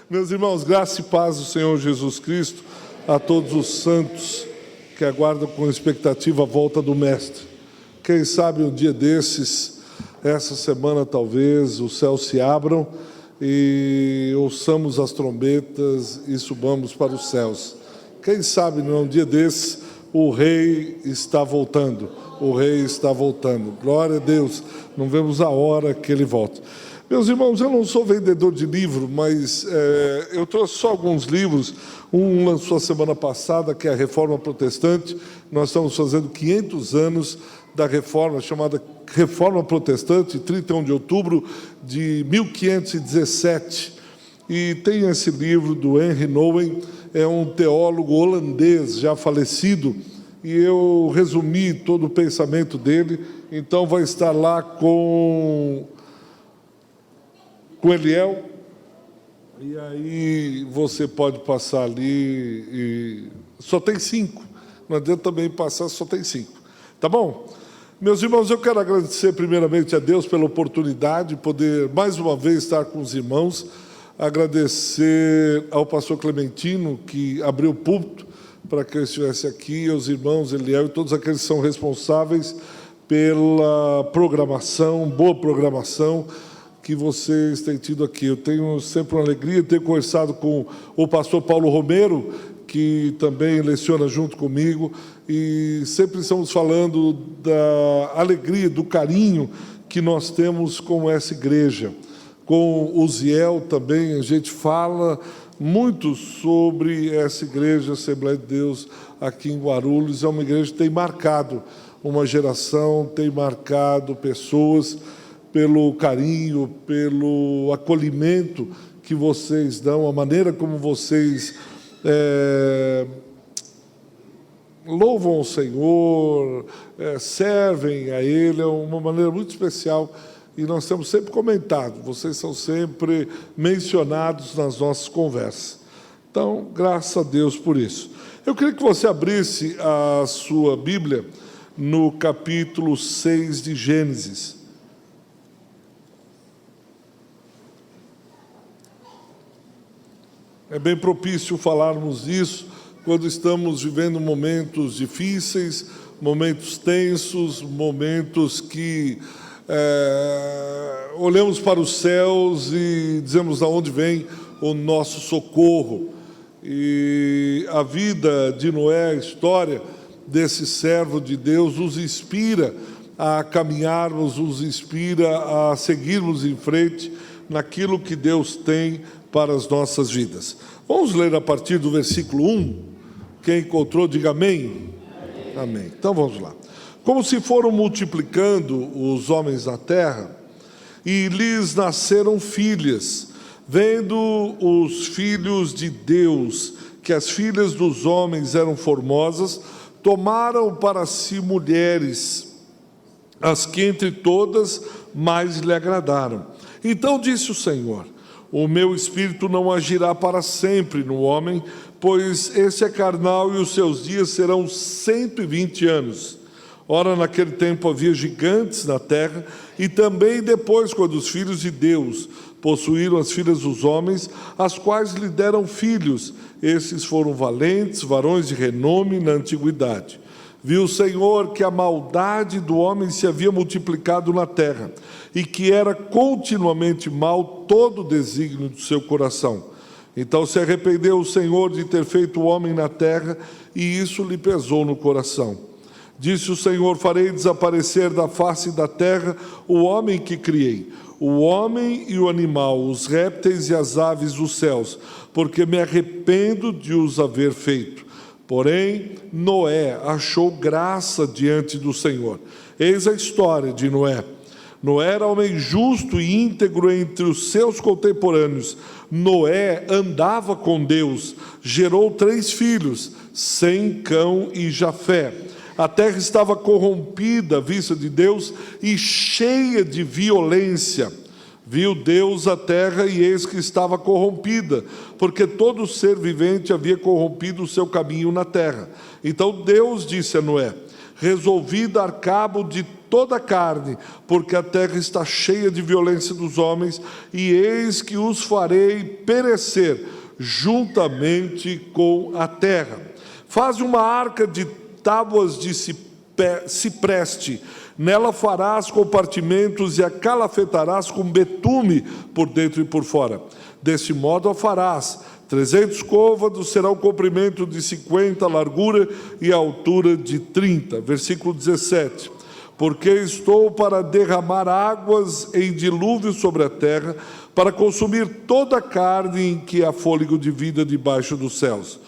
Meus irmãos, graça e paz do Senhor Jesus Cristo a todos os santos que aguardam com expectativa a volta do Mestre. Quem sabe um dia desses, essa semana talvez, os céus se abram e ouçamos as trombetas e subamos para os céus. Quem sabe num dia desses o Rei está voltando, o Rei está voltando. Glória a Deus, não vemos a hora que Ele volta. Meus irmãos, eu não sou vendedor de livro, mas eu trouxe só alguns livros. Um lançou a semana passada, que é a Reforma Protestante. Nós estamos fazendo 500 anos da Reforma, chamada Reforma Protestante, 31 de outubro de 1517. E tem esse livro do Henry Nouwen, é um teólogo holandês já falecido, e eu resumi todo o pensamento dele, então vai estar lá com Eliel, e aí você pode passar ali, e só tem 5, não adianta também passar, só tem 5, tá bom? Meus irmãos, eu quero agradecer primeiramente a Deus pela oportunidade de poder mais uma vez estar com os irmãos, agradecer ao pastor Clementino, que abriu o púlpito para que eu estivesse aqui, aos irmãos Eliel e todos aqueles que são responsáveis pela programação, boa programação, que vocês têm tido aqui. Eu tenho sempre uma alegria de ter conversado com o pastor Paulo Romero, que também leciona junto comigo, e sempre estamos falando da alegria, do carinho que nós temos com essa igreja. Com o Ziel também, a gente fala muito sobre essa igreja, Assembleia de Deus, aqui em Guarulhos. É uma igreja que tem marcado uma geração, tem marcado pessoas, pelo carinho, pelo acolhimento que vocês dão, a maneira como vocês louvam o Senhor, servem a Ele, é uma maneira muito especial, e nós temos sempre comentado, vocês são sempre mencionados nas nossas conversas. Então, graças a Deus por isso. Eu queria que você abrisse a sua Bíblia no capítulo 6 de Gênesis. É bem propício falarmos disso quando estamos vivendo momentos difíceis, momentos tensos, momentos que olhamos para os céus e dizemos de onde vem o nosso socorro. E a vida de Noé, a história desse servo de Deus, nos inspira a caminharmos, nos inspira a seguirmos em frente naquilo que Deus tem para as nossas vidas. Vamos ler a partir do versículo 1. Quem encontrou, diga amém. Amém. Então vamos lá. Como se foram multiplicando os homens na terra, e lhes nasceram filhas, vendo os filhos de Deus, que as filhas dos homens eram formosas, tomaram para si mulheres, as que entre todas mais lhe agradaram. Então disse o Senhor: o meu espírito não agirá para sempre no homem, pois esse é carnal e os seus dias serão 120 anos. Ora, naquele tempo havia gigantes na terra, e também depois, quando os filhos de Deus possuíram as filhas dos homens, as quais lhe deram filhos, esses foram valentes, varões de renome na antiguidade. Viu o Senhor que a maldade do homem se havia multiplicado na terra, e que era continuamente mal todo o desígnio do seu coração. Então se arrependeu o Senhor de ter feito o homem na terra, e isso lhe pesou no coração. Disse o Senhor: farei desaparecer da face da terra o homem que criei, o homem e o animal, os répteis e as aves dos céus, porque me arrependo de os haver feito. Porém, Noé achou graça diante do Senhor. Eis a história de Noé. Noé era homem justo e íntegro entre os seus contemporâneos. Noé andava com Deus, gerou 3 filhos, Sem, Cão e Jafé. A terra estava corrompida à vista de Deus e cheia de violência. Viu Deus a terra, e eis que estava corrompida, porque todo ser vivente havia corrompido o seu caminho na terra. Então Deus disse a Noé: resolvi dar cabo de toda a carne, porque a terra está cheia de violência dos homens, e eis que os farei perecer juntamente com a terra. Faz uma arca de tábuas de cipreste, nela farás compartimentos e a calafetarás com betume por dentro e por fora. Deste modo a farás. 300 côvados será o comprimento de 50, a largura e a altura de 30. Versículo 17. Porque estou para derramar águas em dilúvio sobre a terra, para consumir toda a carne em que há fôlego de vida debaixo dos céus.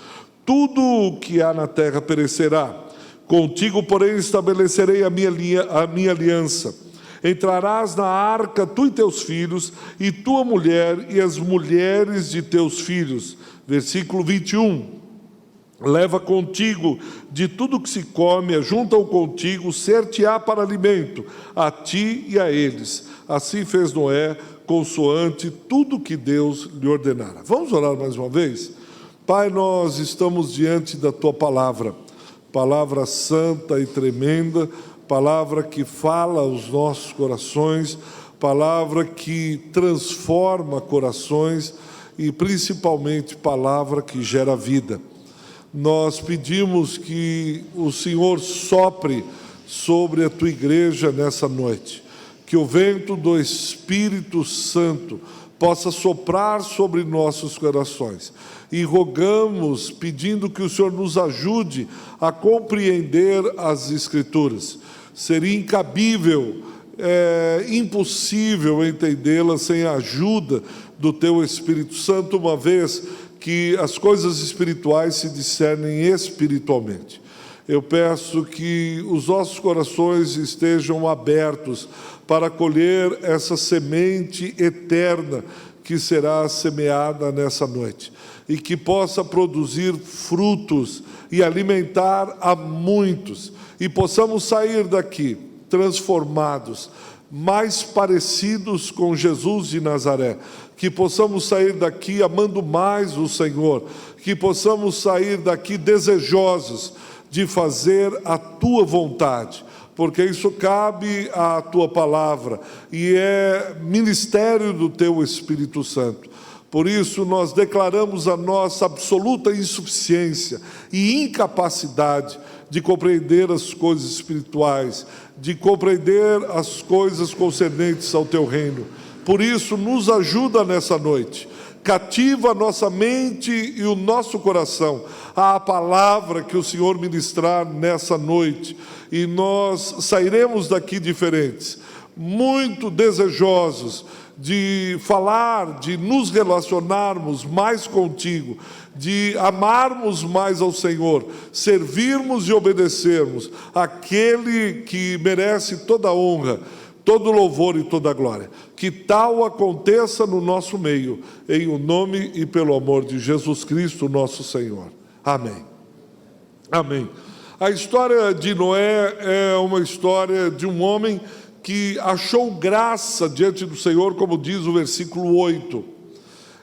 Tudo o que há na terra perecerá. Contigo, porém, estabelecerei a minha aliança. Entrarás na arca, tu e teus filhos, e tua mulher, e as mulheres de teus filhos. Versículo 21. Leva contigo de tudo que se come, ajunta-o contigo, ser-te-á para alimento, a ti e a eles. Assim fez Noé, consoante tudo que Deus lhe ordenara. Vamos orar mais uma vez? Pai, nós estamos diante da tua palavra, palavra santa e tremenda, palavra que fala aos nossos corações, palavra que transforma corações e principalmente palavra que gera vida. Nós pedimos que o Senhor sopre sobre a tua igreja nessa noite, que o vento do Espírito Santo possa soprar sobre nossos corações. E rogamos, pedindo que o Senhor nos ajude a compreender as Escrituras. Seria incabível, impossível entendê-las sem a ajuda do Teu Espírito Santo, uma vez que as coisas espirituais se discernem espiritualmente. Eu peço que os nossos corações estejam abertos para colher essa semente eterna que será semeada nessa noite, e que possa produzir frutos e alimentar a muitos, e possamos sair daqui transformados, mais parecidos com Jesus de Nazaré, que possamos sair daqui amando mais o Senhor, que possamos sair daqui desejosos de fazer a Tua vontade, porque isso cabe à Tua palavra e é ministério do Teu Espírito Santo. Por isso, nós declaramos a nossa absoluta insuficiência e incapacidade de compreender as coisas espirituais, de compreender as coisas concernentes ao Teu reino. Por isso, nos ajuda nessa noite, cativa a nossa mente e o nosso coração à palavra que o Senhor ministrar nessa noite, e nós sairemos daqui diferentes, muito desejosos de falar, de nos relacionarmos mais contigo, de amarmos mais ao Senhor, servirmos e obedecermos aquele que merece toda a honra, todo louvor e toda a glória. Que tal aconteça no nosso meio, em o nome e pelo amor de Jesus Cristo, nosso Senhor. Amém. Amém. A história de Noé é uma história de um homem que achou graça diante do Senhor, como diz o versículo 8.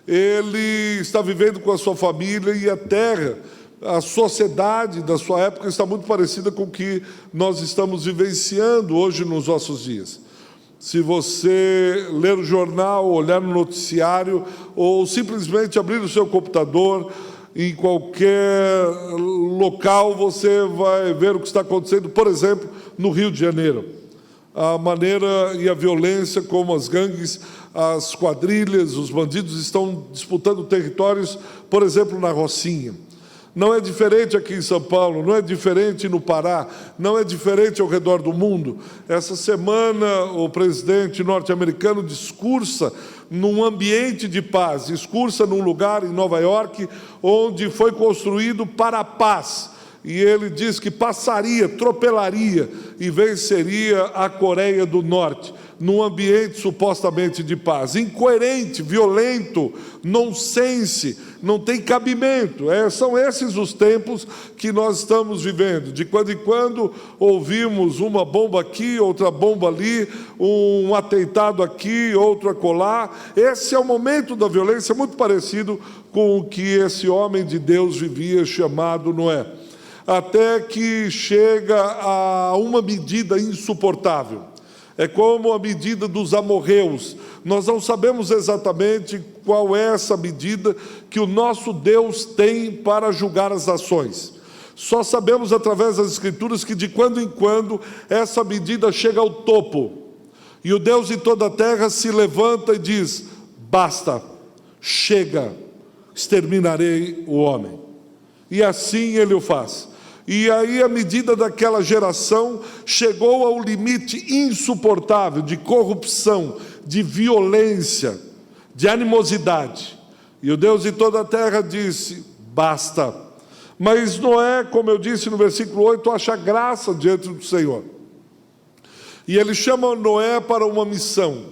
Ele está vivendo com a sua família e a terra, a sociedade da sua época está muito parecida com o que nós estamos vivenciando hoje nos nossos dias. Se você ler o jornal, olhar no noticiário, ou simplesmente abrir o seu computador, em qualquer local você vai ver o que está acontecendo, por exemplo, no Rio de Janeiro. A maneira e a violência como as gangues, as quadrilhas, os bandidos estão disputando territórios, por exemplo, na Rocinha. Não é diferente aqui em São Paulo, não é diferente no Pará, não é diferente ao redor do mundo. Essa semana o presidente norte-americano discursa num ambiente de paz, discursa num lugar em Nova York onde foi construído para a paz. E ele diz que passaria, atropelaria e venceria a Coreia do Norte, num ambiente supostamente de paz. Incoerente, violento, nonsense, não tem cabimento. São esses os tempos que nós estamos vivendo. De quando em quando ouvimos uma bomba aqui, outra bomba ali, um atentado aqui, outro acolá. Esse é o momento da violência, muito parecido com o que esse homem de Deus vivia, chamado Noé. até que chega a uma medida insuportável. É como a medida dos amorreus. Nós não sabemos exatamente qual é essa medida que o nosso Deus tem para julgar as nações. Só sabemos através das Escrituras que de quando em quando essa medida chega ao topo. E o Deus de toda a terra se levanta e diz: basta, chega, exterminarei o homem. E assim ele o faz. E aí a medida daquela geração chegou ao limite insuportável de corrupção, de violência, de animosidade. E o Deus de toda a terra disse: basta. Mas Noé, como eu disse no versículo 8, acha graça diante do Senhor. E ele chama Noé para uma missão.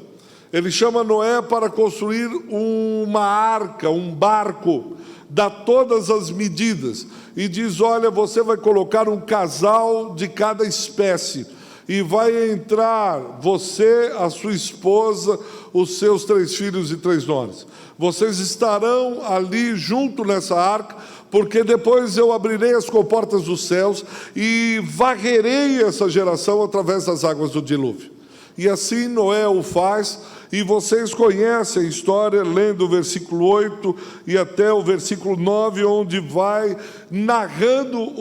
Ele chama Noé para construir uma arca, um barco, dá todas as medidas. E diz: olha, você vai colocar um casal de cada espécie. E vai entrar você, a sua esposa, os seus 3 filhos e 3 noras. Vocês estarão ali junto nessa arca, porque depois eu abrirei as comportas dos céus e varrerei essa geração através das águas do dilúvio. E assim Noé o faz, e vocês conhecem a história, lendo o versículo 8 e até o versículo 9, onde vai narrando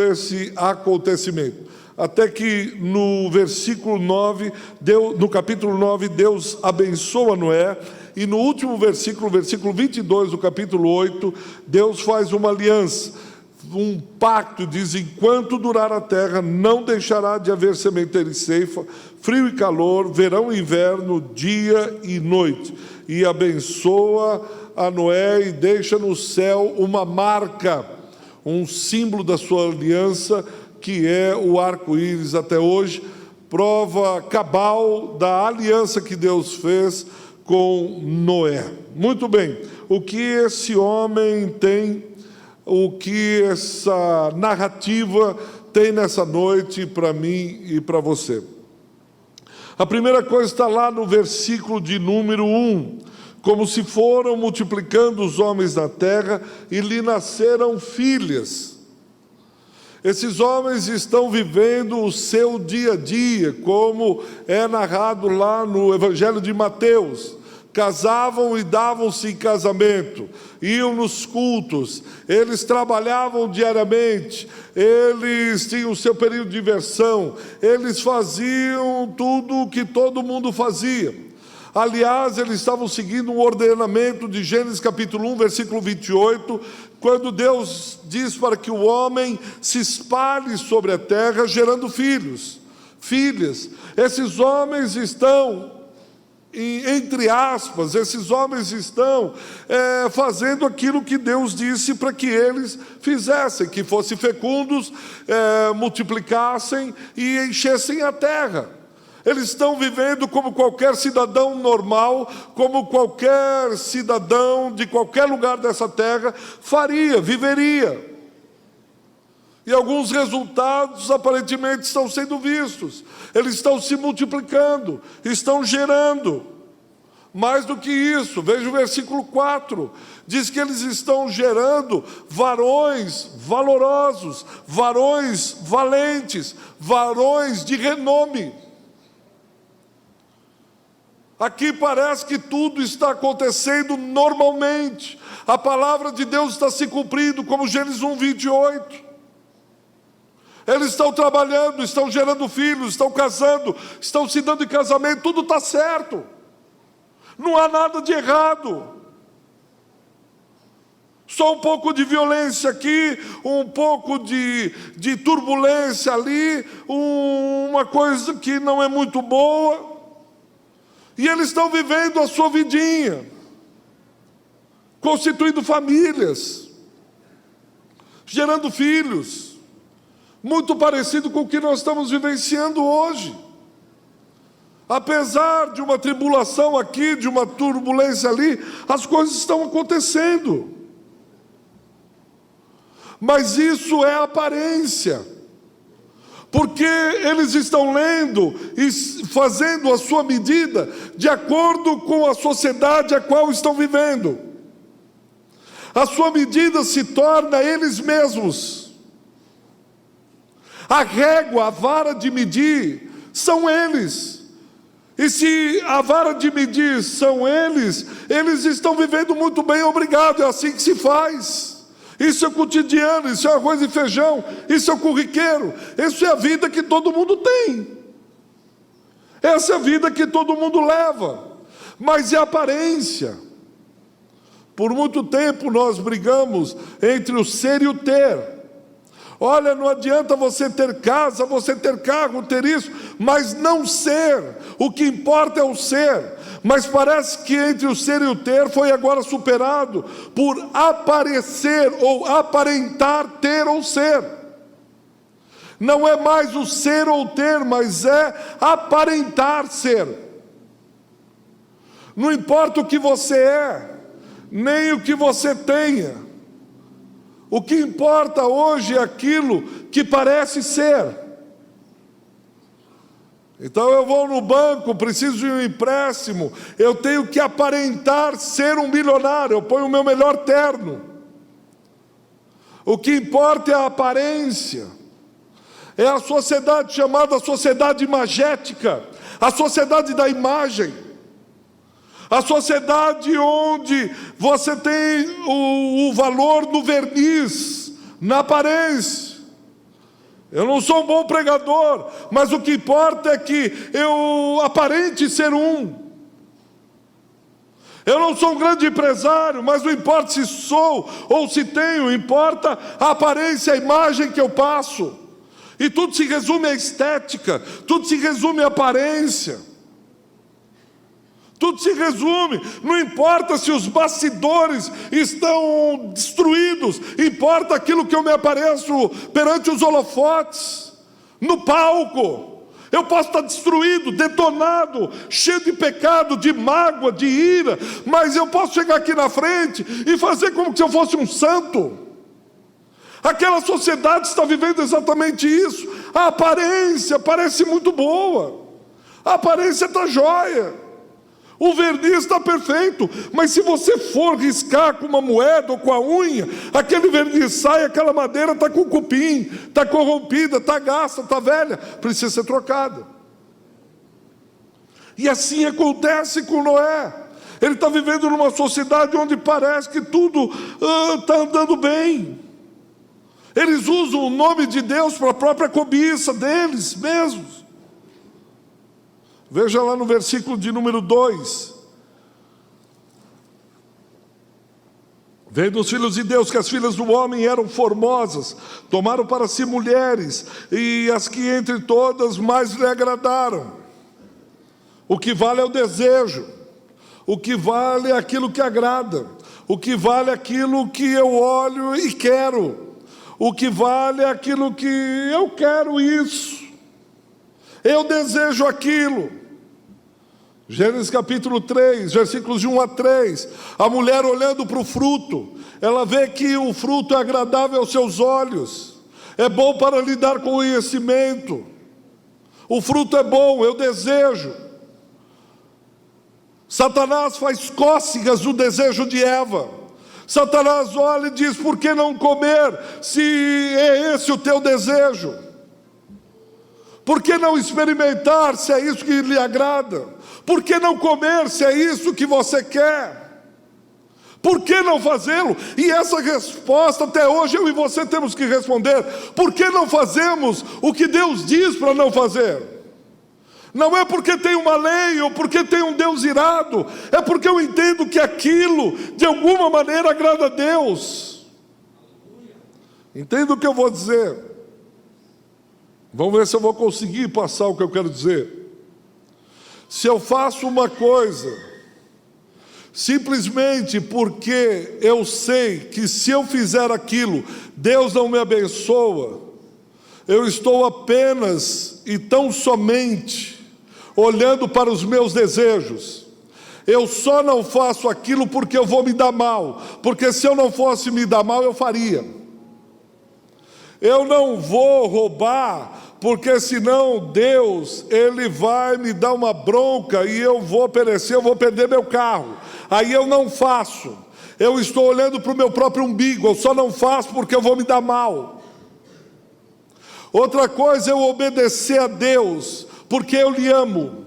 esse acontecimento. Até que no versículo 9, no capítulo 9, Deus abençoa Noé, e no último versículo, versículo 22 do capítulo 8, Deus faz uma aliança, um pacto, diz: enquanto durar a terra, não deixará de haver sementeira e ceifa, frio e calor, verão e inverno, dia e noite. E abençoa a Noé e deixa no céu uma marca, um símbolo da sua aliança, que é o arco-íris até hoje, prova cabal da aliança que Deus fez com Noé. Muito bem, o que esse homem tem, o que essa narrativa tem nessa noite para mim e para você? A primeira coisa está lá no versículo de número 1. Como se foram multiplicando os homens na terra e lhe nasceram filhas. Esses homens estão vivendo o seu dia a dia, como é narrado lá no Evangelho de Mateus. Casavam e davam-se em casamento, iam nos cultos, eles trabalhavam diariamente, eles tinham o seu período de diversão, eles faziam tudo o que todo mundo fazia. Aliás, eles estavam seguindo um ordenamento de Gênesis capítulo 1, versículo 28, quando Deus diz para que o homem se espalhe sobre a terra, gerando filhos, filhas. Esses homens estão, entre aspas, esses homens estão fazendo aquilo que Deus disse para que eles fizessem, que fossem fecundos, multiplicassem e enchessem a terra. Eles estão vivendo como qualquer cidadão normal, como qualquer cidadão de qualquer lugar dessa terra faria, viveria. E alguns resultados aparentemente estão sendo vistos. Eles estão se multiplicando, estão gerando. Mais do que isso, veja o versículo 4. Diz que eles estão gerando varões valorosos, varões valentes, varões de renome. Aqui parece que tudo está acontecendo normalmente. A palavra de Deus está se cumprindo, como Gênesis 1, 28. Eles estão trabalhando, estão gerando filhos, estão casando, estão se dando em casamento, tudo está certo. Não há nada de errado. Só um pouco de violência aqui, um pouco de turbulência ali, uma coisa que não é muito boa. E eles estão vivendo a sua vidinha, constituindo famílias, gerando filhos, muito parecido com o que nós estamos vivenciando hoje. Apesar de uma tribulação aqui, de uma turbulência ali, as coisas estão acontecendo. Mas isso é aparência. Porque eles estão lendo e fazendo a sua medida de acordo com a sociedade a qual estão vivendo. A sua medida se torna eles mesmos. A régua, a vara de medir, são eles. E se a vara de medir são eles, eles estão vivendo muito bem, obrigado, é assim que se faz. Isso é cotidiano, isso é arroz e feijão, isso é o corriqueiro, isso é a vida que todo mundo tem. Essa é a vida que todo mundo leva, mas é aparência. Por muito tempo nós brigamos entre o ser e o ter. Olha, não adianta você ter casa, você ter carro, ter isso, mas não ser. O que importa é o ser. Mas parece que entre o ser e o ter foi agora superado por aparecer ou aparentar ter ou ser. Não é mais o ser ou ter, mas é aparentar ser. Não importa o que você é, nem o que você tenha. O que importa hoje é aquilo que parece ser. Então eu vou no banco, preciso de um empréstimo, eu tenho que aparentar ser um milionário, eu ponho o meu melhor terno. O que importa é a aparência. É a sociedade chamada sociedade imagética, a sociedade da imagem. A sociedade onde você tem o valor no verniz, na aparência. Eu não sou um bom pregador, mas o que importa é que eu aparente ser um. Eu não sou um grande empresário, mas não importa se sou ou se tenho, importa a aparência, a imagem que eu passo. E tudo se resume à estética, tudo se resume à aparência. Tudo se resume, não importa se os bastidores estão destruídos, importa aquilo que eu me apareço perante os holofotes, no palco. Eu posso estar destruído, detonado, cheio de pecado, de mágoa, de ira, mas eu posso chegar aqui na frente e fazer como se eu fosse um santo. Aquela sociedade está vivendo exatamente isso. A aparência parece muito boa, a aparência está jóia. O verniz está perfeito, mas se você for riscar com uma moeda ou com a unha, aquele verniz sai, aquela madeira está com cupim, está corrompida, está gasta, está velha, precisa ser trocada. E assim acontece com Noé. Ele está vivendo numa sociedade onde parece que tudo está andando bem. Eles usam o nome de Deus para a própria cobiça deles mesmos. Veja lá no versículo de número 2. Vendo os filhos de Deus que as filhas do homem eram formosas, tomaram para si mulheres, e as que entre todas mais lhe agradaram. O que vale é o desejo, o que vale é aquilo que agrada, o que vale é aquilo que eu olho e quero, o que vale é aquilo que eu quero isso, eu desejo aquilo. Gênesis capítulo 3, versículos de 1 a 3, a mulher olhando para o fruto, ela vê que o fruto é agradável aos seus olhos, é bom para lhe dar conhecimento, o fruto é bom, eu desejo. Satanás faz cócegas no desejo de Eva. Satanás olha e diz: por que não comer, se é esse o teu desejo? Por que não experimentar, se é isso que lhe agrada? Por que não comer, se é isso que você quer? Por que não fazê-lo? E essa resposta, até hoje, eu e você temos que responder. Por que não fazemos o que Deus diz para não fazer? Não é porque tem uma lei ou porque tem um Deus irado, é porque eu entendo que aquilo, de alguma maneira, agrada a Deus. Entenda o que eu vou dizer. Vamos ver se eu vou conseguir passar o que eu quero dizer. Se eu faço uma coisa, simplesmente porque eu sei que se eu fizer aquilo, Deus não me abençoa, eu estou apenas e tão somente olhando para os meus desejos. Eu só não faço aquilo porque eu vou me dar mal, porque se eu não fosse me dar mal, eu faria. Eu não vou roubar, porque senão Deus, Ele vai me dar uma bronca e eu vou perecer, eu vou perder meu carro. Aí eu não faço. Eu estou olhando para o meu próprio umbigo, eu só não faço porque eu vou me dar mal. Outra coisa é eu obedecer a Deus, porque eu lhe amo.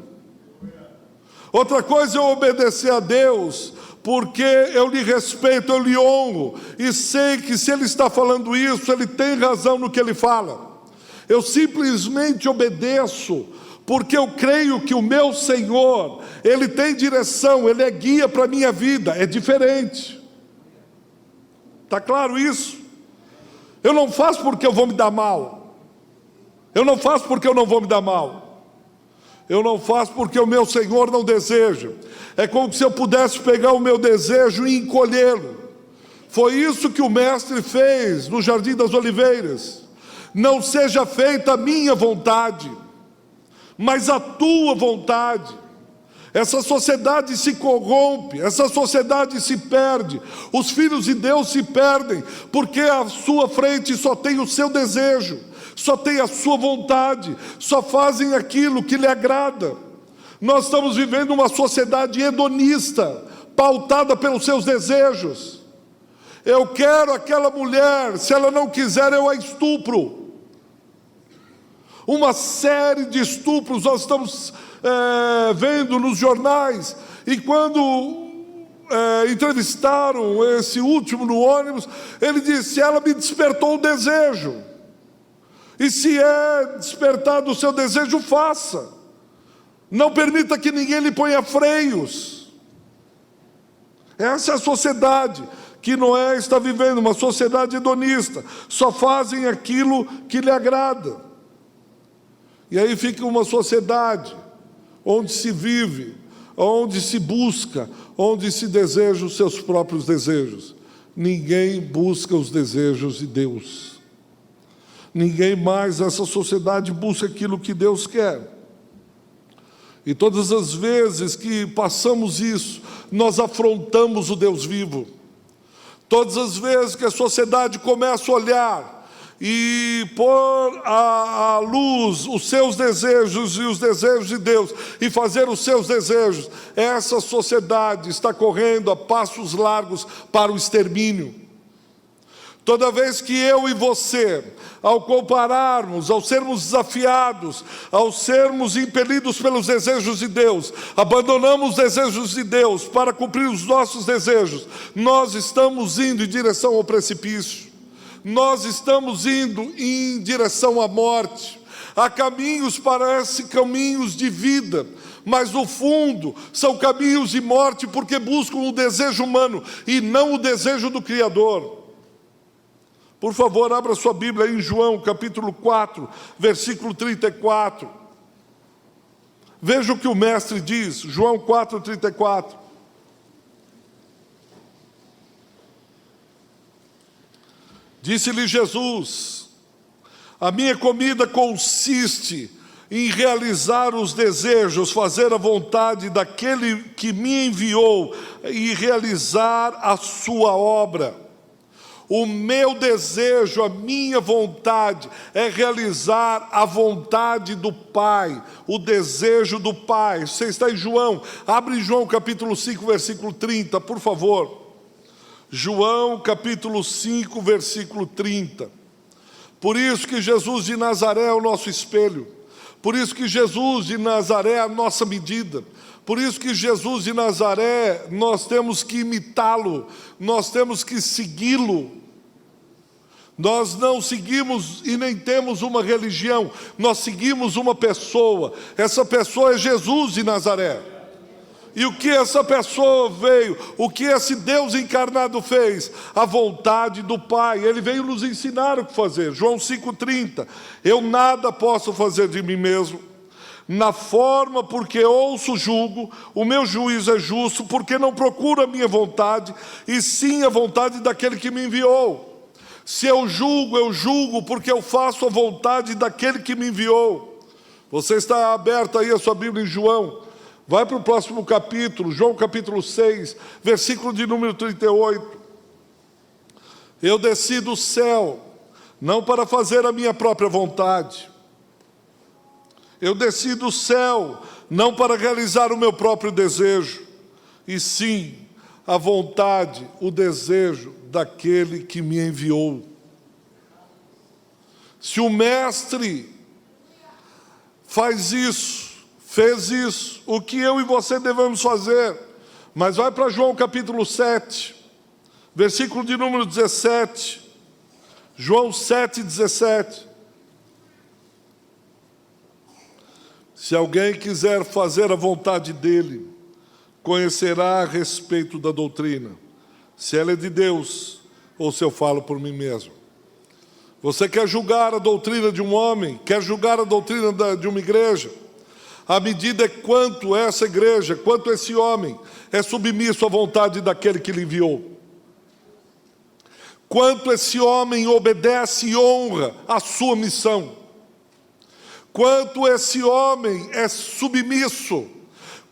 Outra coisa é eu obedecer a Deus, porque eu lhe respeito, eu lhe honro, e sei que se Ele está falando isso, Ele tem razão no que Ele fala. Eu simplesmente obedeço, porque eu creio que o meu Senhor, Ele tem direção, Ele é guia para a minha vida. É diferente. Está claro isso? Eu não faço porque eu vou me dar mal. Eu não faço porque eu não vou me dar mal. Eu não faço porque o meu Senhor não deseja. É como se eu pudesse pegar o meu desejo e encolhê-lo. Foi isso que o Mestre fez no Jardim das Oliveiras. Não seja feita a minha vontade, mas a tua vontade. Essa sociedade se corrompe, essa sociedade se perde, os filhos de Deus se perdem, porque à sua frente só tem o seu desejo, só tem a sua vontade, só fazem aquilo que lhe agrada. Nós estamos vivendo uma sociedade hedonista, pautada pelos seus desejos. Eu quero aquela mulher, se ela não quiser eu a estupro. Uma série de estupros nós estamos vendo nos jornais. E quando entrevistaram esse último no ônibus, ele disse: ela me despertou o desejo. E se é despertado o seu desejo, faça. Não permita que ninguém lhe ponha freios. Essa é a sociedade que Noé está vivendo, uma sociedade hedonista. Só fazem aquilo que lhe agrada. E aí fica uma sociedade onde se vive, onde se busca, onde se deseja os seus próprios desejos. Ninguém busca os desejos de Deus. Ninguém mais nessa sociedade busca aquilo que Deus quer. E todas as vezes que passamos isso, nós afrontamos o Deus vivo. Todas as vezes que a sociedade começa a olhar e pôr à luz os seus desejos e os desejos de Deus, e fazer os seus desejos, essa sociedade está correndo a passos largos para o extermínio. Toda vez que eu e você, ao compararmos, ao sermos desafiados, ao sermos impelidos pelos desejos de Deus, abandonamos os desejos de Deus para cumprir os nossos desejos, nós estamos indo em direção ao precipício. Nós estamos indo em direção à morte. Há caminhos, parecem caminhos de vida, mas no fundo são caminhos de morte, porque buscam o desejo humano e não o desejo do Criador. Por favor, abra sua Bíblia em João capítulo 4, versículo 34. Veja o que o Mestre diz, João 4, 34. Disse-lhe Jesus: a minha comida consiste em realizar os desejos, fazer a vontade daquele que me enviou e realizar a sua obra. O meu desejo, a minha vontade é realizar a vontade do Pai, o desejo do Pai. Você está em João, abre João capítulo 5, versículo 30, por favor. João capítulo 5, versículo 30. Por isso que Jesus de Nazaré é o nosso espelho. Por isso que Jesus de Nazaré é a nossa medida. Por isso que Jesus de Nazaré, nós temos que imitá-lo. Nós temos que segui-lo. Nós não seguimos e nem temos uma religião. Nós seguimos uma pessoa. Essa pessoa é Jesus de Nazaré. E o que essa pessoa veio, o que esse Deus encarnado fez? A vontade do Pai. Ele veio nos ensinar o que fazer. João 5,30. Eu nada posso fazer de mim mesmo. Na forma porque ouço julgo, o meu juízo é justo, porque não procuro a minha vontade, e sim a vontade daquele que me enviou. Se eu julgo porque eu faço a vontade daquele que me enviou. Você está aberto aí a sua Bíblia em João. Vai para o próximo capítulo, João capítulo 6, versículo de número 38. Eu desci do céu, não para fazer a minha própria vontade. Eu desci do céu, não para realizar o meu próprio desejo, e sim a vontade, o desejo daquele que me enviou. Se o mestre faz isso, fez isso, o que eu e você devemos fazer? Mas vai para João capítulo 7, versículo de número 17. João 7, 17. Se alguém quiser fazer a vontade dele, conhecerá a respeito da doutrina, se ela é de Deus ou se eu falo por mim mesmo. Você quer julgar a doutrina de um homem, quer julgar a doutrina de uma igreja? A medida é quanto essa igreja, quanto esse homem é submisso à vontade daquele que lhe enviou. Quanto esse homem obedece e honra a sua missão. Quanto esse homem é submisso,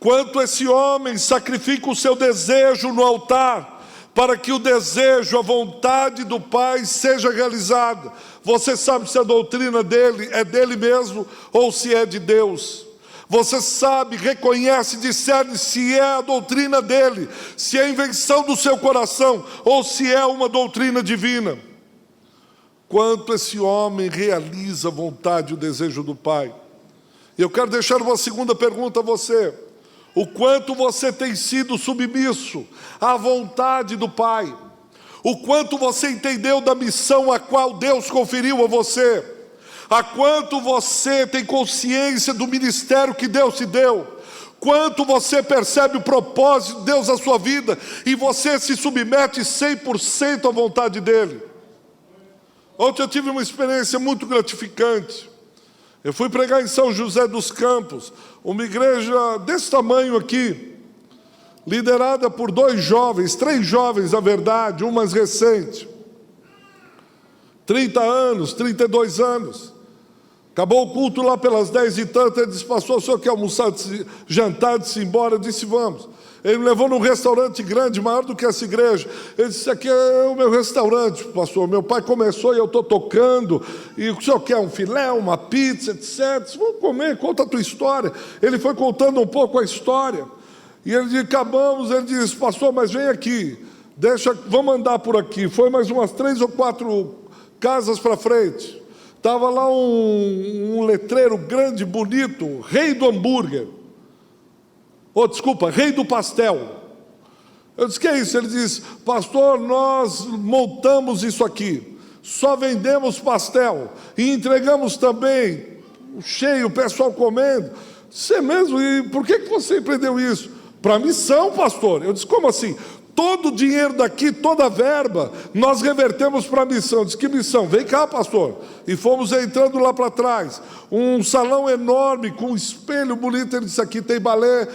quanto esse homem sacrifica o seu desejo no altar, para que o desejo, a vontade do Pai seja realizada. Você sabe se a doutrina dele é dele mesmo ou se é de Deus. Você sabe, reconhece, discerne se é a doutrina dele, se é a invenção do seu coração ou se é uma doutrina divina. Quanto esse homem realiza a vontade e o desejo do Pai. Eu quero deixar uma segunda pergunta a você. O quanto você tem sido submisso à vontade do Pai? O quanto você entendeu da missão a qual Deus conferiu a você? A quanto você tem consciência do ministério que Deus te deu? Quanto você percebe o propósito de Deus na sua vida e você se submete 100% à vontade dEle? Ontem eu tive uma experiência muito gratificante. Eu fui pregar em São José dos Campos, uma igreja desse tamanho aqui, liderada por 2 jovens, 3 jovens, na verdade, um mais recente. 30 anos, 32 anos. Acabou o culto lá pelas 10 e tanto, ele disse, pastor, o senhor quer almoçar, jantar, disse embora, eu disse, vamos. Ele me levou num restaurante grande, maior do que essa igreja. Ele disse, aqui é o meu restaurante, pastor. Meu pai começou e eu estou tocando. E o senhor quer um filé, uma pizza, etc. Disse, vamos comer, conta a tua história. Ele foi contando um pouco a história. E ele disse, acabamos, ele disse, pastor, mas vem aqui. Vamos andar por aqui. Foi mais umas 3 ou 4 casas para frente. Estava lá um letreiro grande, bonito, rei do hambúrguer. Rei do pastel. Eu disse, que é isso? Ele disse, pastor, nós montamos isso aqui, só vendemos pastel, e entregamos também, cheio, o pessoal comendo. Você mesmo, e por que você empreendeu isso? Para missão, pastor. Eu disse, como assim? Todo o dinheiro daqui, toda a verba, nós revertemos para a missão. Eu disse, que missão? Vem cá, pastor. E fomos entrando lá para trás, um salão enorme, com um espelho bonito. Ele disse, aqui tem balé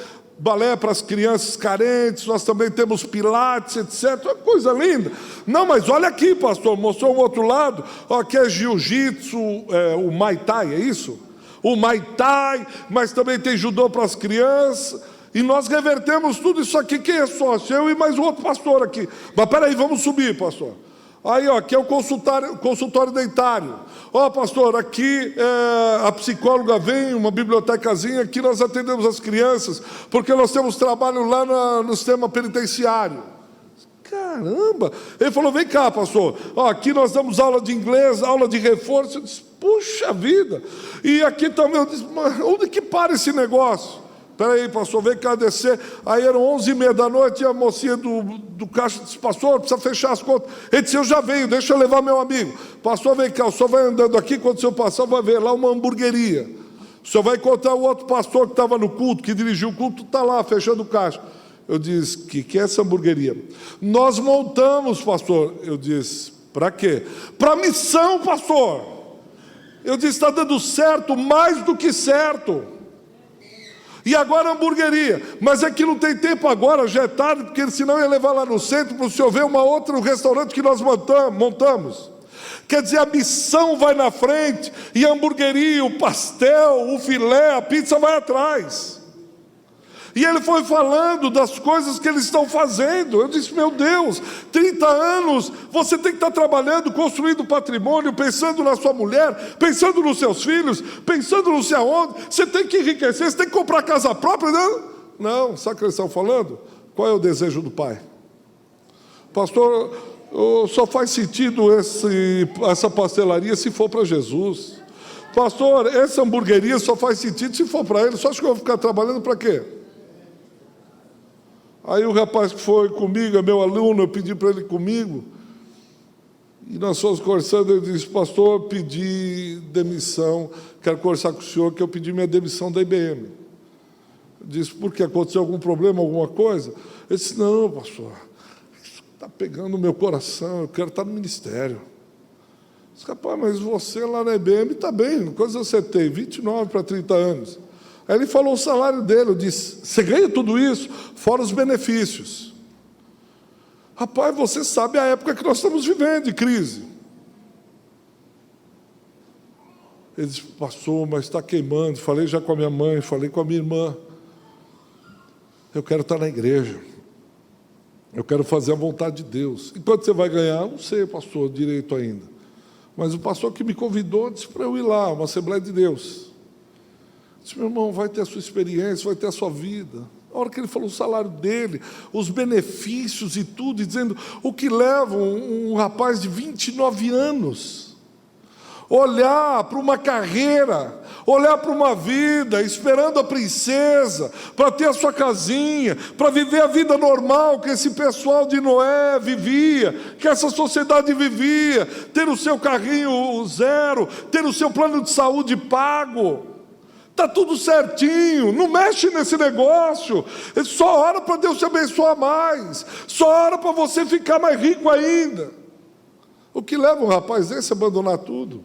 para as crianças carentes, nós também temos pilates, etc. Uma coisa linda. Não, mas olha aqui, pastor, mostrou um outro lado. Aqui é jiu-jitsu, o Muay Thai, é isso? O Muay Thai, mas também tem judô para as crianças. E nós revertemos tudo isso aqui. Quem é sócio? Eu e mais um outro pastor aqui. Mas peraí, vamos subir, pastor. Aí, aqui é o consultório dentário. Pastor, aqui a psicóloga vem, uma bibliotecazinha, aqui nós atendemos as crianças, porque nós temos trabalho lá no sistema penitenciário. Caramba! Ele falou, vem cá, pastor, aqui nós damos aula de inglês, aula de reforço. Eu disse, puxa vida! E aqui também, eu disse, mas onde que para esse negócio? Espera aí, pastor, vem cá descer. Aí eram 11h30 da noite e a mocinha do caixa disse, pastor, precisa fechar as contas. Ele disse, eu já venho, deixa eu levar meu amigo. Pastor, vem cá, o senhor vai andando aqui, quando o senhor passar, vai ver lá uma hamburgueria. O senhor vai encontrar o outro pastor que estava no culto, que dirigiu o culto, está lá, fechando o caixa. Eu disse, que é essa hamburgueria? Nós montamos, pastor. Eu disse, para quê? Para missão, pastor. Eu disse, está dando certo, mais do que certo. E agora a hamburgueria, mas é que não tem tempo agora, já é tarde, porque senão ia levar lá no centro para o senhor ver um restaurante que nós montamos. Quer dizer, a missão vai na frente, e a hamburgueria, o pastel, o filé, a pizza vai atrás. E ele foi falando das coisas que eles estão fazendo. Eu disse, meu Deus, 30 anos, você tem que estar trabalhando, construindo patrimônio, pensando na sua mulher, pensando nos seus filhos, pensando não sei aonde. Você tem que enriquecer, você tem que comprar casa própria. Não, sabe o que eles estão falando? Qual é o desejo do Pai? Pastor, Só faz sentido essa pastelaria se for para Jesus. Pastor, essa hamburgueria só faz sentido se for para ele. Só acho que eu vou ficar trabalhando para quê? Aí o rapaz que foi comigo, é meu aluno, eu pedi para ele ir comigo. E nós fomos conversando, ele disse: pastor, eu pedi demissão, quero conversar com o senhor, que eu pedi minha demissão da IBM. Eu disse: por que? Aconteceu algum problema, alguma coisa? Ele disse: não, pastor, isso está pegando o meu coração, eu quero estar no ministério. Eu disse: rapaz, mas você lá na IBM está bem, quantos você tem? 29 para 30 anos. Aí ele falou o salário dele, eu disse: você ganha tudo isso, fora os benefícios. Rapaz, você sabe a época que nós estamos vivendo, de crise. Ele disse: pastor, mas está queimando. Falei já com a minha mãe, falei com a minha irmã. Eu quero estar na igreja. Eu quero fazer a vontade de Deus. E quanto você vai ganhar? Não sei, pastor, direito ainda. Mas o pastor que me convidou disse para eu ir lá, uma Assembleia de Deus. Disse: meu irmão, vai ter a sua experiência, vai ter a sua vida. A hora que ele falou o salário dele, os benefícios e tudo, e dizendo o que leva um rapaz de 29 anos olhar para uma carreira, olhar para uma vida, esperando a princesa, para ter a sua casinha, para viver a vida normal que esse pessoal de Noé vivia, que essa sociedade vivia, ter o seu carrinho zero, ter o seu plano de saúde pago. Está tudo certinho, não mexe nesse negócio, só ora para Deus te abençoar mais, só ora para você ficar mais rico ainda. O que leva um rapaz desse a abandonar tudo?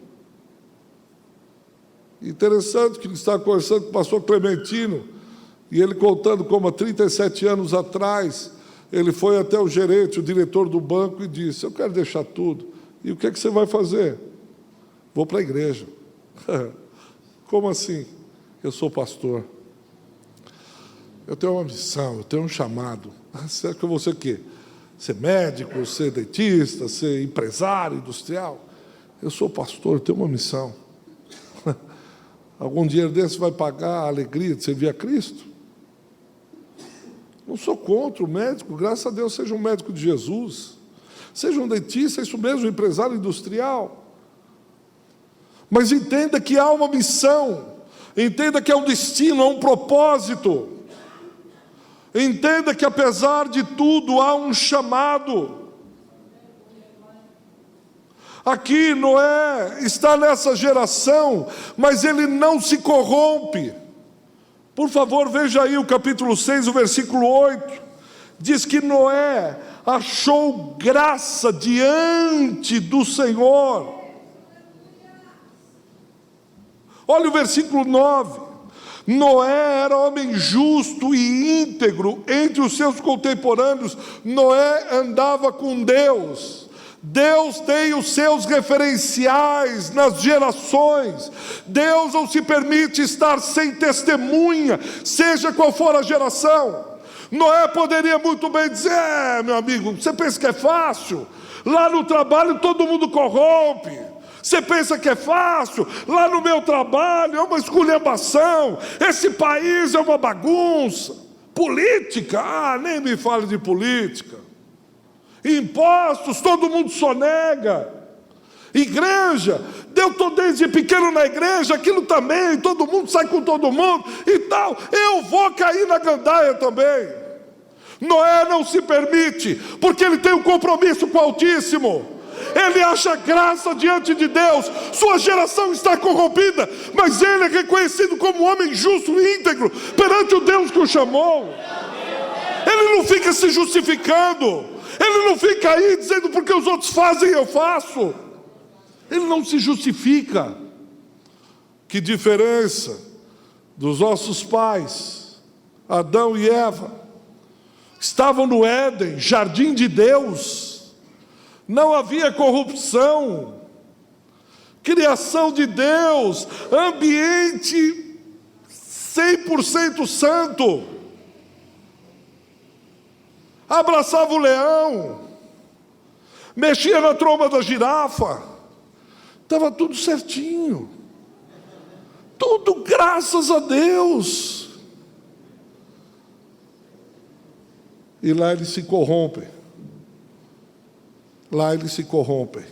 Interessante que ele está conversando com o pastor Clementino, e ele contando como há 37 anos atrás, ele foi até o gerente, o diretor do banco, e disse: eu quero deixar tudo. E o que é que você vai fazer? Vou para a igreja. Como assim? Eu sou pastor. Eu tenho uma missão, eu tenho um chamado. Será que eu vou ser o quê? Ser médico, ser dentista, ser empresário, industrial? Eu sou pastor, eu tenho uma missão. Algum dinheiro desse vai pagar a alegria de servir a Cristo? Não sou contra o médico, graças a Deus, seja um médico de Jesus. Seja um dentista, isso mesmo, um empresário industrial. Mas entenda que há uma missão. Entenda que é um destino, é um propósito. Entenda que apesar de tudo há um chamado. Aqui Noé está nessa geração, mas ele não se corrompe. Por favor, veja aí o capítulo 6, o versículo 8. Diz que Noé achou graça diante do Senhor. Olha o versículo 9. Noé era homem justo e íntegro entre os seus contemporâneos. Noé andava com Deus. Deus tem os seus referenciais nas gerações. Deus não se permite estar sem testemunha, seja qual for a geração. Noé poderia muito bem dizer: meu amigo, você pensa que é fácil? Lá no trabalho todo mundo corrompe. Você pensa que é fácil? Lá no meu trabalho é uma esculhambação. Esse país é uma bagunça. Política? Nem me fale de política. Impostos, todo mundo sonega. Igreja, eu estou desde pequeno na igreja, aquilo também, todo mundo sai com todo mundo e tal. Eu vou cair na gandaia também. Noé não se permite, porque ele tem um compromisso com o Altíssimo. Ele acha graça diante de Deus. Sua geração está corrompida, mas ele é reconhecido como homem justo e íntegro perante o Deus que o chamou. Ele não fica se justificando. Ele não fica aí dizendo porque os outros fazem eu faço. Ele não se justifica. Que diferença dos nossos pais, Adão e Eva. Estavam no Éden, jardim de Deus. Não havia corrupção, criação de Deus, ambiente 100% santo. Abraçava o leão, mexia na tromba da girafa, estava tudo certinho, tudo graças a Deus. E lá eles se corrompem. lá eles se corrompem.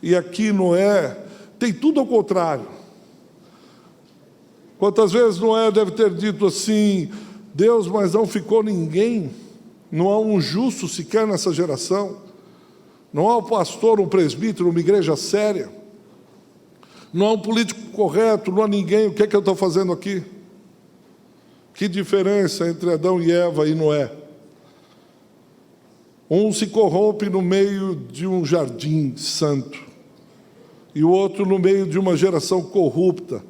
E aqui Noé tem tudo ao contrário. Quantas vezes Noé deve ter dito assim: Deus, mas não ficou ninguém, não há um justo sequer nessa geração, não há um pastor, um presbítero, uma igreja séria, não há um político correto, não há ninguém, o que é que eu estou fazendo aqui? Que diferença entre Adão e Eva e Noé? Um se corrompe no meio de um jardim santo, e o outro no meio de uma geração corrupta.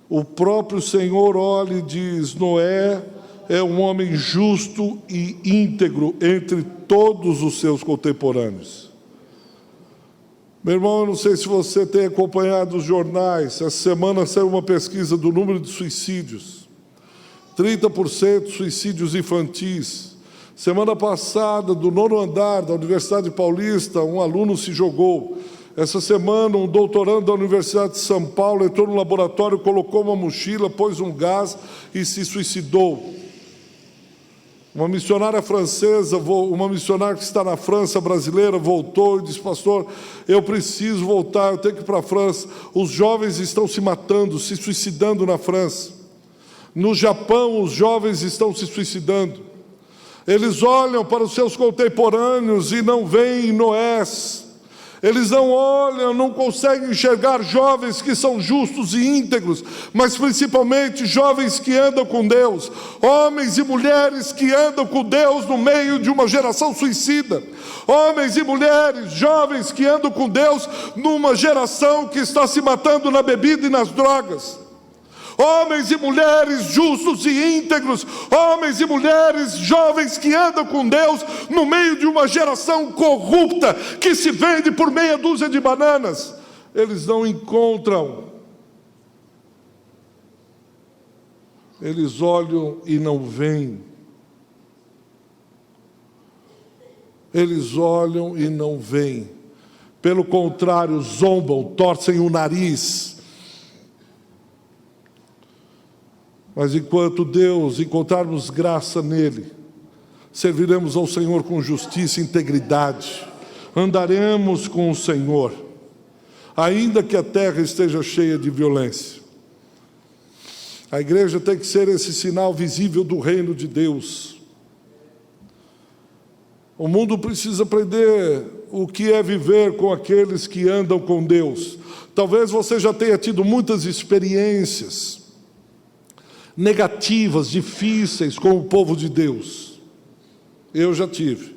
O próprio Senhor olha e diz: Noé é um homem justo e íntegro entre todos os seus contemporâneos. Meu irmão, eu não sei se você tem acompanhado os jornais. Essa semana saiu uma pesquisa do número de suicídios. 30% suicídios infantis. Semana passada, do 9º andar da Universidade Paulista, um aluno se jogou. Essa semana, um doutorando da Universidade de São Paulo entrou no laboratório, colocou uma mochila, pôs um gás e se suicidou. Uma missionária francesa, uma missionária que está na França, brasileira, voltou e disse: pastor, eu preciso voltar, eu tenho que ir para a França. Os jovens estão se matando, se suicidando na França. No Japão, os jovens estão se suicidando. Eles olham para os seus contemporâneos e não veem Noés. Eles não olham, não conseguem enxergar jovens que são justos e íntegros, mas principalmente jovens que andam com Deus, homens e mulheres que andam com Deus no meio de uma geração suicida, homens e mulheres, jovens que andam com Deus numa geração que está se matando na bebida e nas drogas. Homens e mulheres justos e íntegros, homens e mulheres jovens que andam com Deus no meio de uma geração corrupta que se vende por meia dúzia de bananas. Eles não encontram. Eles olham e não veem. Eles olham e não veem. Pelo contrário, zombam, torcem o nariz. Mas enquanto Deus encontrarmos graça nele, serviremos ao Senhor com justiça e integridade, andaremos com o Senhor, ainda que a terra esteja cheia de violência. A igreja tem que ser esse sinal visível do reino de Deus. O mundo precisa aprender o que é viver com aqueles que andam com Deus. Talvez você já tenha tido muitas experiências negativas, difíceis com o povo de Deus. Eu já tive.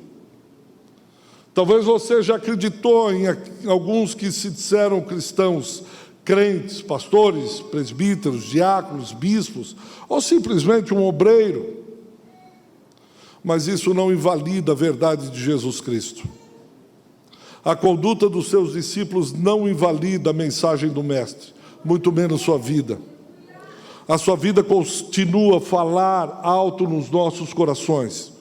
Talvez você já acreditou em alguns que se disseram cristãos, crentes, pastores, presbíteros, diáconos, bispos, ou simplesmente um obreiro. Mas isso não invalida a verdade de Jesus Cristo. A conduta dos seus discípulos não invalida a mensagem do Mestre, muito menos sua vida. A sua vida continua a falar alto nos nossos corações.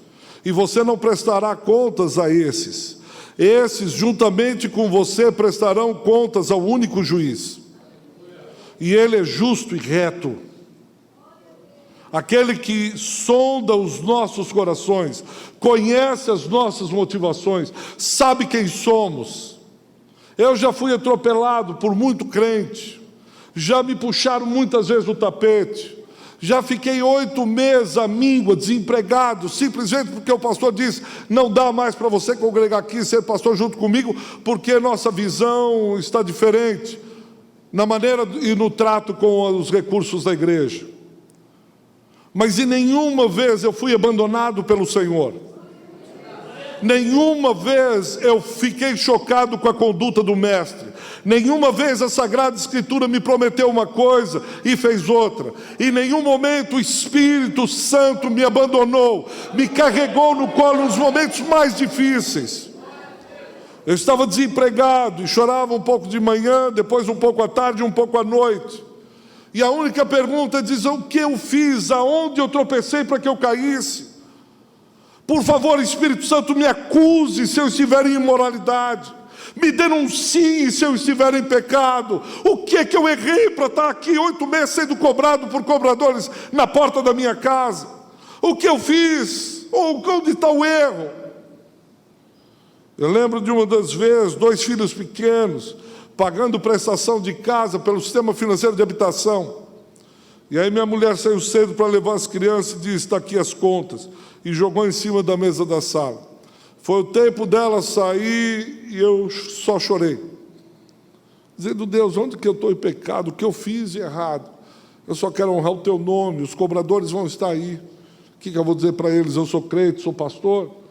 E você não prestará contas a esses. Esses, juntamente com você, prestarão contas ao único juiz. E ele é justo e reto. Aquele que sonda os nossos corações, conhece as nossas motivações, sabe quem somos. Eu já fui atropelado por muito crente. Já me puxaram muitas vezes no tapete. Já fiquei 8 meses à míngua, desempregado, simplesmente porque o pastor disse: não dá mais para você congregar aqui e ser pastor junto comigo, porque nossa visão está diferente na maneira e no trato com os recursos da igreja. Mas em nenhuma vez eu fui abandonado pelo Senhor. Nenhuma vez eu fiquei chocado com a conduta do Mestre. Nenhuma vez a Sagrada Escritura me prometeu uma coisa e fez outra. Em nenhum momento o Espírito Santo me abandonou, me carregou no colo nos momentos mais difíceis. Eu estava desempregado e chorava um pouco de manhã, depois um pouco à tarde e um pouco à noite. E a única pergunta é dizer: o que eu fiz, aonde eu tropecei para que eu caísse? Por favor, Espírito Santo, me acuse se eu estiver em imoralidade. Me denuncie se eu estiver em pecado. O que é que eu errei para estar aqui 8 meses sendo cobrado por cobradores na porta da minha casa? O que eu fiz? Onde está o erro? Eu lembro de uma das vezes, 2 filhos pequenos, pagando prestação de casa pelo sistema financeiro de habitação. E aí minha mulher saiu cedo para levar as crianças e disse, está aqui as contas. E jogou em cima da mesa da sala. Foi o tempo dela sair e eu só chorei. Dizendo, Deus, onde que eu estou em pecado? O que eu fiz de errado? Eu só quero honrar o teu nome, os cobradores vão estar aí. O que eu vou dizer para eles? Eu sou crente, sou pastor.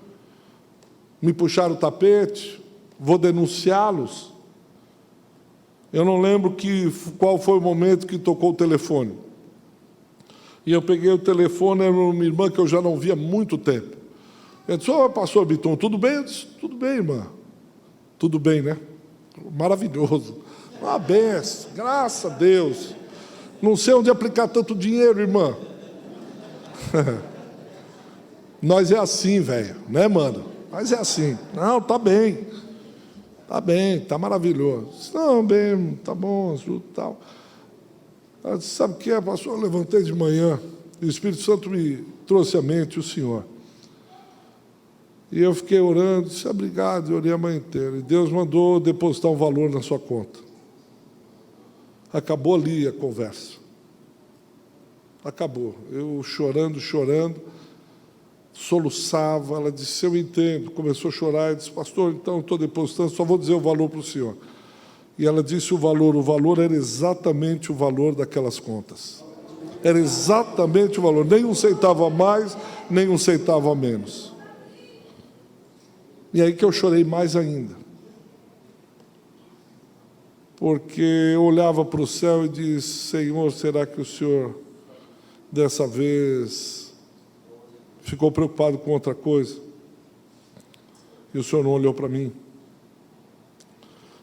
Me puxaram o tapete, vou denunciá-los. Eu não lembro qual foi o momento que tocou o telefone. E eu peguei o telefone, era uma irmã que eu já não via há muito tempo. Eu disse, pastor Biton, tudo bem? Eu disse, tudo bem, irmã. Tudo bem, né? Maravilhoso. Uma benção, graças a Deus. Não sei onde aplicar tanto dinheiro, irmã. Nós é assim, velho, né, mano? Mas é assim. Não, tá bem. Tá bem, tá maravilhoso. Não, bem, tá bom, tudo tal. Ela disse, sabe o que é, pastor? Eu levantei de manhã e o Espírito Santo me trouxe à mente o Senhor. E eu fiquei orando, disse, obrigado, eu orei a manhã inteira. E Deus mandou depositar um valor na sua conta. Acabou ali a conversa. Acabou. Eu chorando, soluçava. Ela disse, eu entendo. Começou a chorar. Eu disse, pastor, então estou depositando, só vou dizer o valor para o senhor. E ela disse o valor era exatamente o valor daquelas contas. Era exatamente o valor, nem um centavo a mais, nem um centavo a menos. E aí que eu chorei mais ainda. Porque eu olhava para o céu e disse, Senhor, será que o Senhor, dessa vez, ficou preocupado com outra coisa? E o Senhor não olhou para mim.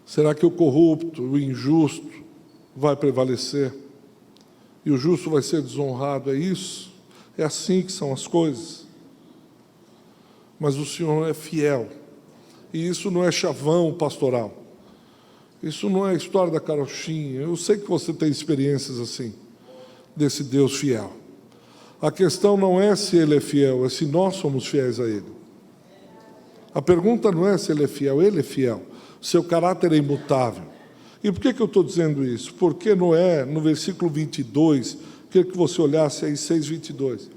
Será que o corrupto, o injusto, vai prevalecer? E o justo vai ser desonrado? É isso? É assim que são as coisas. Mas o Senhor é fiel. E isso não é chavão pastoral. Isso não é a história da carochinha. Eu sei que você tem experiências assim, desse Deus fiel. A questão não é se Ele é fiel, é se nós somos fiéis a Ele. A pergunta não é se Ele é fiel, Ele é fiel. Seu caráter é imutável. E por que eu estou dizendo isso? Porque Noé, no versículo 22, queria que você olhasse aí, 6:22.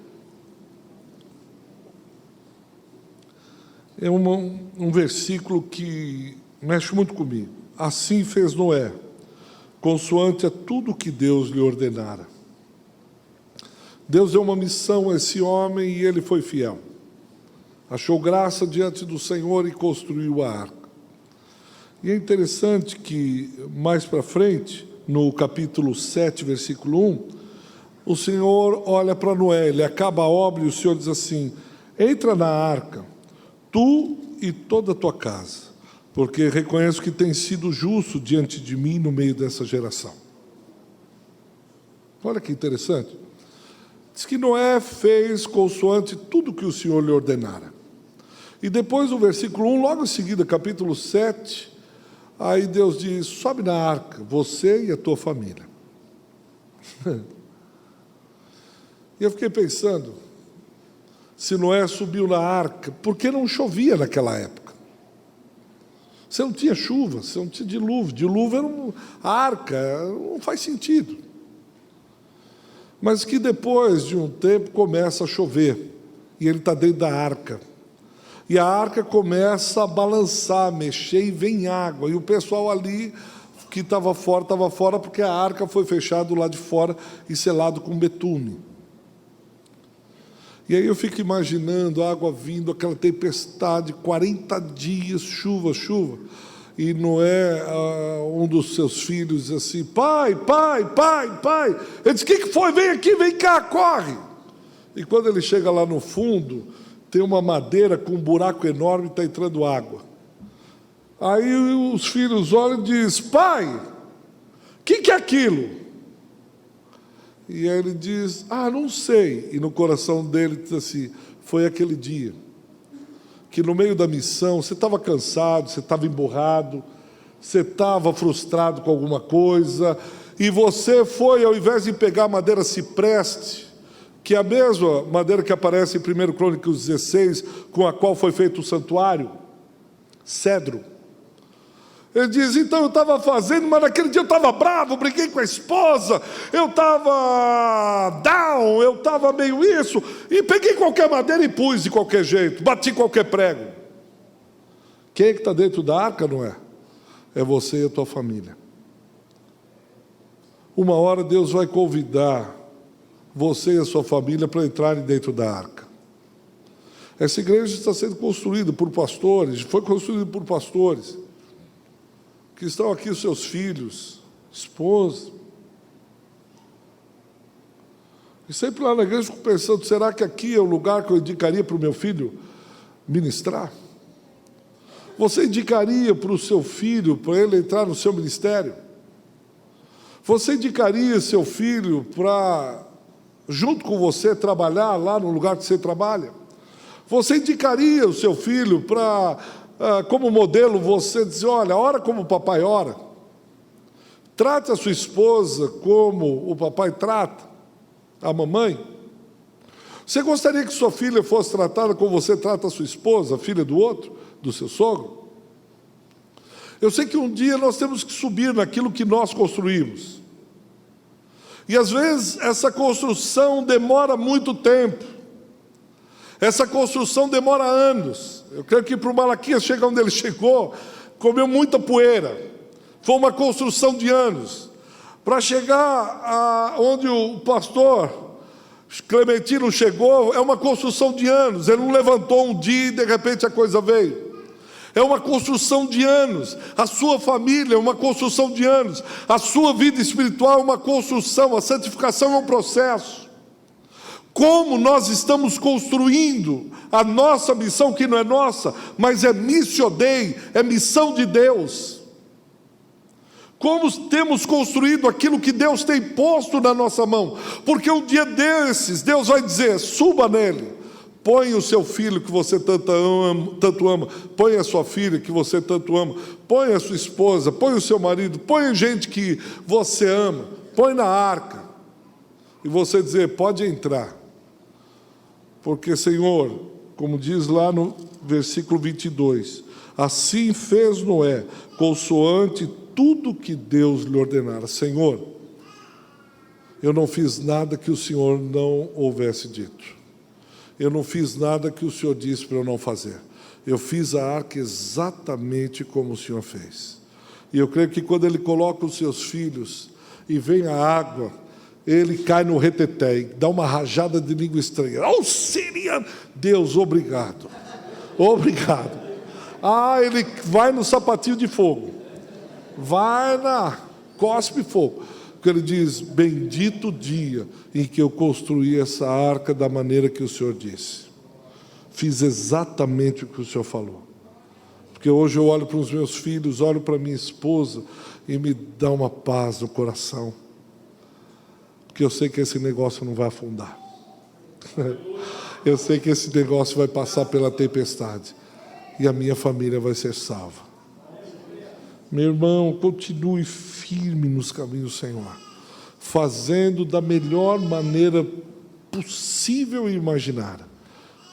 É um versículo que mexe muito comigo. Assim fez Noé, consoante a tudo que Deus lhe ordenara. Deus deu uma missão a esse homem e ele foi fiel. Achou graça diante do Senhor e construiu a arca. E é interessante que, mais para frente, no capítulo 7, versículo 1, o Senhor olha para Noé, ele acaba a obra e o Senhor diz assim, entra na arca, tu e toda a tua casa, porque reconheço que tens sido justo diante de mim no meio dessa geração. Olha que interessante. Diz que Noé fez consoante tudo que o Senhor lhe ordenara. E depois o versículo 1, logo em seguida, capítulo 7, aí Deus diz, sobe na arca, você e a tua família. E eu fiquei pensando, se Noé subiu na arca, por que não chovia naquela época? Você não tinha chuva, você não tinha dilúvio. Dilúvio era a arca, não faz sentido. Mas que depois de um tempo começa a chover, e ele está dentro da arca. E a arca começa a balançar, mexer, e vem água. E o pessoal ali que estava fora porque a arca foi fechada lá de fora e selado com betume. E aí eu fico imaginando a água vindo, aquela tempestade, 40 dias, chuva. E Noé, um dos seus filhos, diz assim, pai. Ele diz, o que foi? Vem aqui, vem cá, corre. E quando ele chega lá no fundo, tem uma madeira com um buraco enorme e está entrando água. Aí os filhos olham e dizem, pai, o que é aquilo? E aí ele diz, não sei. E no coração dele diz assim, foi aquele dia que no meio da missão você estava cansado, você estava emburrado, você estava frustrado com alguma coisa, e você foi, ao invés de pegar a madeira cipreste, que é a mesma madeira que aparece em 1 Crônicas 16, com a qual foi feito o santuário, Cedro. Ele diz, então eu estava fazendo, mas naquele dia eu estava bravo, briguei com a esposa, eu estava down, eu estava meio isso, e peguei qualquer madeira e pus de qualquer jeito, bati qualquer prego. Quem é que está dentro da arca, não é? É você e a tua família. Uma hora Deus vai convidar você e a sua família para entrarem dentro da arca. Essa igreja está sendo construída por pastores, foi construída por pastores, que estão aqui os seus filhos, esposa. E sempre lá na igreja eu fico pensando, será que aqui é o lugar que eu indicaria para o meu filho ministrar? Você indicaria para o seu filho, para ele entrar no seu ministério? Você indicaria seu filho para, junto com você, trabalhar lá no lugar que você trabalha? Você indicaria o seu filho para, como modelo, você dizer, olha, ora como o papai ora. Trate a sua esposa como o papai trata a mamãe. Você gostaria que sua filha fosse tratada como você trata a sua esposa, a filha do outro, do seu sogro? Eu sei que um dia nós temos que subir naquilo que nós construímos. E às vezes essa construção demora muito tempo. Essa construção demora anos. Eu creio que para o Malaquias chegar onde ele chegou, comeu muita poeira. Foi uma construção de anos. Para chegar onde o pastor Clementino chegou, é uma construção de anos. Ele não levantou um dia e de repente a coisa veio. É uma construção de anos. A sua família é uma construção de anos. A sua vida espiritual é uma construção. A santificação é um processo. Como nós estamos construindo a nossa missão, que não é nossa, mas é missio Dei, é missão de Deus. Como temos construído aquilo que Deus tem posto na nossa mão. Porque um dia desses, Deus vai dizer, suba nele. Põe o seu filho que você tanto ama, põe a sua filha que você tanto ama, põe a sua esposa, põe o seu marido, põe gente que você ama, põe na arca. E você dizer, pode entrar. Porque, Senhor, como diz lá no versículo 22, assim fez Noé, consoante tudo que Deus lhe ordenara. Senhor, eu não fiz nada que o Senhor não houvesse dito. Eu não fiz nada que o Senhor disse para eu não fazer. Eu fiz a arca exatamente como o Senhor fez. E eu creio que quando Ele coloca os seus filhos e vem a água, ele cai no reteté e dá uma rajada de língua estranha. Oh, Siriano! Deus, obrigado. Obrigado. Ele vai no sapatinho de fogo. Vai na cospe fogo. Porque ele diz, bendito o dia em que eu construí essa arca da maneira que o Senhor disse. Fiz exatamente o que o Senhor falou. Porque hoje eu olho para os meus filhos, olho para minha esposa e me dá uma paz no coração. Porque eu sei que esse negócio não vai afundar. Eu sei que esse negócio vai passar pela tempestade. E a minha família vai ser salva. Meu irmão, continue firme nos caminhos do Senhor, fazendo da melhor maneira possível e imaginária,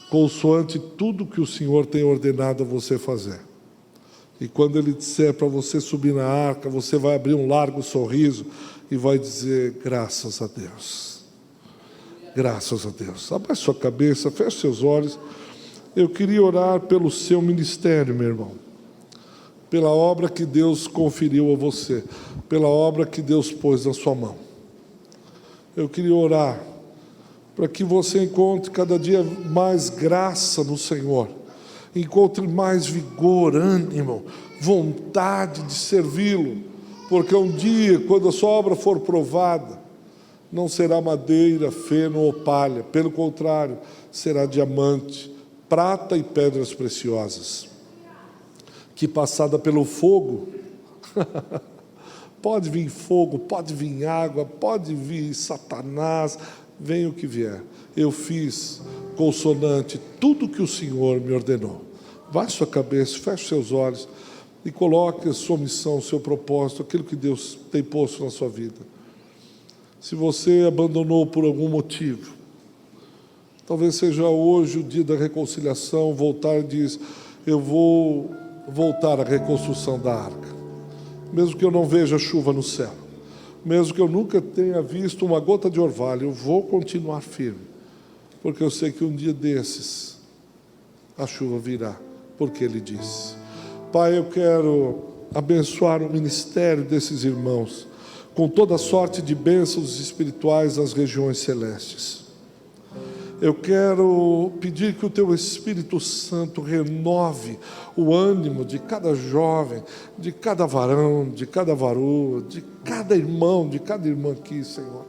consoante tudo que o Senhor tem ordenado a você fazer. E quando Ele disser para você subir na arca, você vai abrir um largo sorriso e vai dizer, graças a Deus. Graças a Deus. Abaixe sua cabeça, feche seus olhos. Eu queria orar pelo seu ministério, meu irmão. Pela obra que Deus conferiu a você, pela obra que Deus pôs na sua mão. Eu queria orar para que você encontre cada dia mais graça no Senhor, encontre mais vigor, ânimo, vontade de servi-lo, porque um dia, quando a sua obra for provada, não será madeira, feno ou palha, pelo contrário, será diamante, prata e pedras preciosas, que passada pelo fogo, pode vir fogo, pode vir água, pode vir Satanás, venha o que vier. Eu fiz consonante tudo que o Senhor me ordenou. Baixe sua cabeça, feche seus olhos e coloque a sua missão, o seu propósito, aquilo que Deus tem posto na sua vida. Se você abandonou por algum motivo, talvez seja hoje o dia da reconciliação, voltar e diz, eu vou voltar à reconstrução da arca. Mesmo que eu não veja chuva no céu, mesmo que eu nunca tenha visto uma gota de orvalho, eu vou continuar firme, porque eu sei que um dia desses a chuva virá, porque Ele disse. Pai, eu quero abençoar o ministério desses irmãos com toda sorte de bênçãos espirituais nas regiões celestes. Eu quero pedir que o Teu Espírito Santo renove o ânimo de cada jovem, de cada varão, de cada varoa, de cada irmão, de cada irmã aqui, Senhor.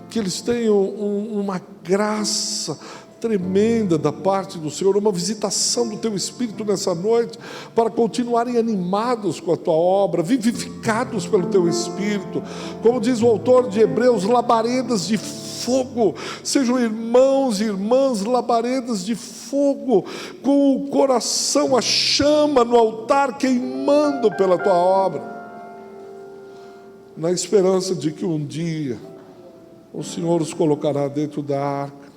Que eles tenham uma graça tremenda da parte do Senhor, uma visitação do Teu Espírito nessa noite, para continuarem animados com a Tua obra, vivificados pelo Teu Espírito. Como diz o autor de Hebreus, labaredas de fogo, sejam irmãos e irmãs labaredas de fogo, com o coração, a chama no altar queimando pela Tua obra, na esperança de que um dia o Senhor os colocará dentro da arca,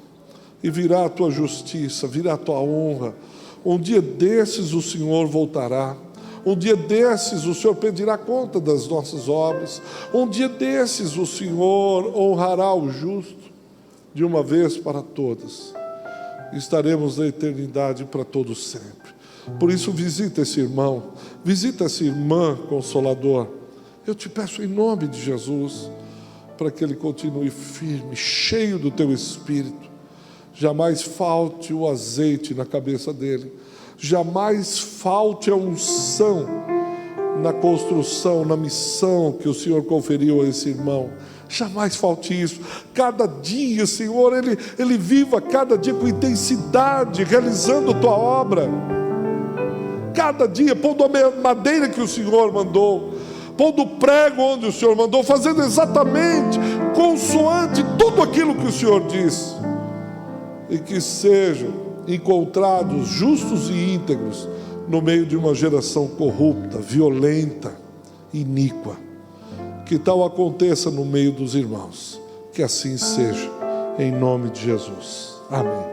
e virá a Tua justiça, virá a Tua honra. Um dia desses o Senhor voltará, um dia desses o Senhor pedirá conta das nossas obras, um dia desses o Senhor honrará o justo, de uma vez para todas. Estaremos na eternidade para todo sempre. Por isso visita esse irmão, visita essa irmã, Consolador. Eu te peço em nome de Jesus, para que ele continue firme, cheio do Teu Espírito. Jamais falte o azeite na cabeça dele, jamais falte a unção na construção, na missão que o Senhor conferiu a esse irmão. Jamais falte isso. Cada dia, Senhor, ele viva cada dia com intensidade, realizando Tua obra. Cada dia, pondo a madeira que o Senhor mandou, pondo o prego onde o Senhor mandou, fazendo exatamente consoante tudo aquilo que o Senhor disse. E que sejam encontrados justos e íntegros no meio de uma geração corrupta, violenta, iníqua. Que tal aconteça no meio dos irmãos. Que assim seja, em nome de Jesus. Amém.